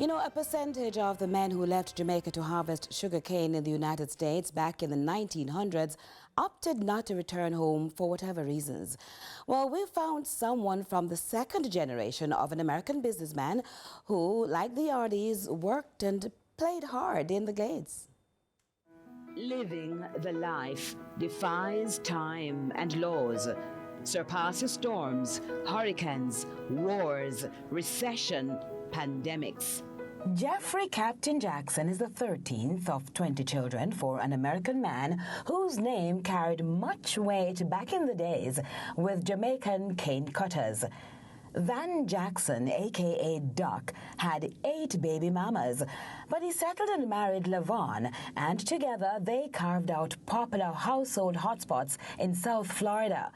You know, a percentage of the men who left Jamaica to harvest sugarcane in the United States back in the 1900s opted not to return home for whatever reasons. Well, we found someone from the second generation of an American businessman who, like the Yardies, worked and played hard in the Glades. Living the life defies time and laws, surpasses storms, hurricanes, wars, recession, pandemics. Jeffrey Captain Jackson is the 13th of 20 children for an American man whose name carried much weight back in the days with Jamaican cane cutters. Van Jackson, a.k.a. Duck, had 8 baby mamas, but he settled and married LaVon, and together they carved out popular household hotspots in South Florida.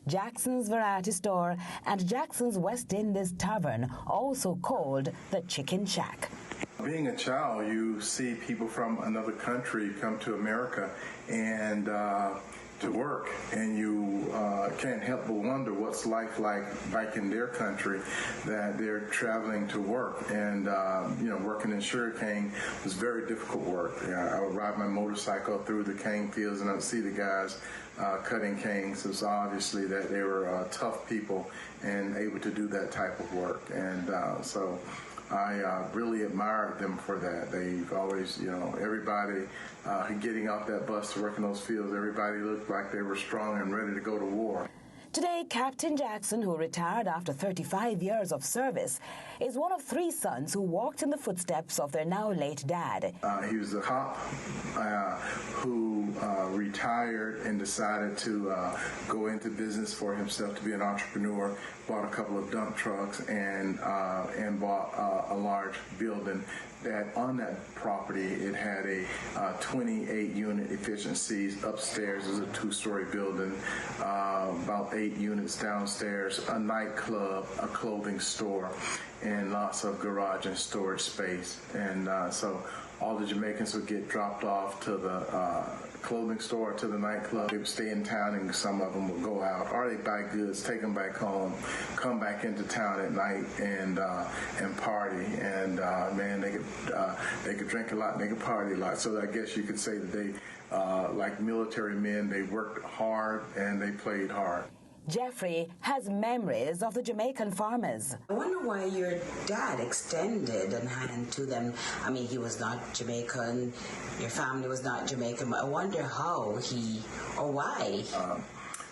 Jackson's Variety Store and Jackson's West Indies Tavern, also called the Chicken Shack. Being a child, you see people from another country come to America and to work, and you can't help but wonder what's life like back in their country that they're traveling to work. And working in sugarcane was very difficult work. I would ride my motorcycle through the cane fields and I would see the guys cutting canes. It was obviously that they were tough people and able to do that type of work. And so I really admired them for that. They've always, everybody getting off that bus to work in those fields, everybody looked like they were strong and ready to go to war. Today, Captain Jackson, who retired after 35 years of service, is one of 3 sons who walked in the footsteps of their now late dad. He was a cop who retired and decided to go into business for himself, to be an entrepreneur, bought a couple of dump trucks and bought a large building. That on that property, it had a 28-unit efficiencies. Upstairs is a 2-story building, about 8 units downstairs, a nightclub, a clothing store, and lots of garage and storage space. And so all the Jamaicans would get dropped off to the clothing store, to the nightclub. They would stay in town, and some of them would go out, or they buy goods, take them back home, come back into town at night and party. And man, they could drink a lot, and they could party a lot. So I guess you could say that they, like military men, they worked hard and they played hard. Jeffrey has memories of the Jamaican farmers. I wonder why your dad extended a hand to them. I mean, he was not Jamaican, your family was not Jamaican, but I wonder how or why.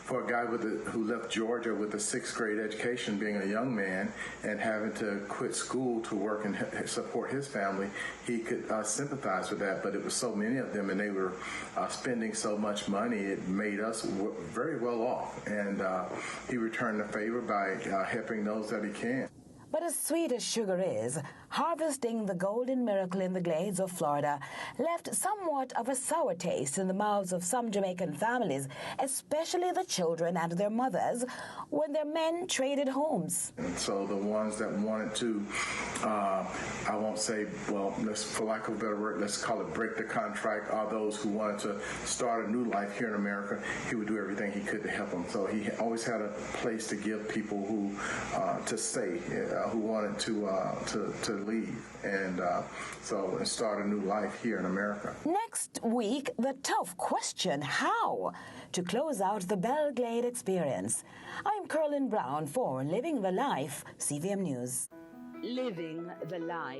For a guy who left Georgia with a 6th grade education, being a young man, and having to quit school to work and support his family, he could sympathize with that. But it was so many of them, and they were spending so much money, it made us very well off. And he returned the favor by helping those that he can. But as sweet as sugar is, harvesting the golden miracle in the Glades of Florida left somewhat of a sour taste in the mouths of some Jamaican families, especially the children and their mothers, when their men traded homes. And so the ones that wanted to, I won't say, well, for lack of a better word, let's call it break the contract, are those who wanted to start a new life here in America. He would do everything he could to help them. So he always had a place to give people who to stay. Who wanted to leave and start a new life here in America. Next week, the tough question, how to close out the Belglade experience. I'm Curlin Brown for Living the Life, CVM News. Living the life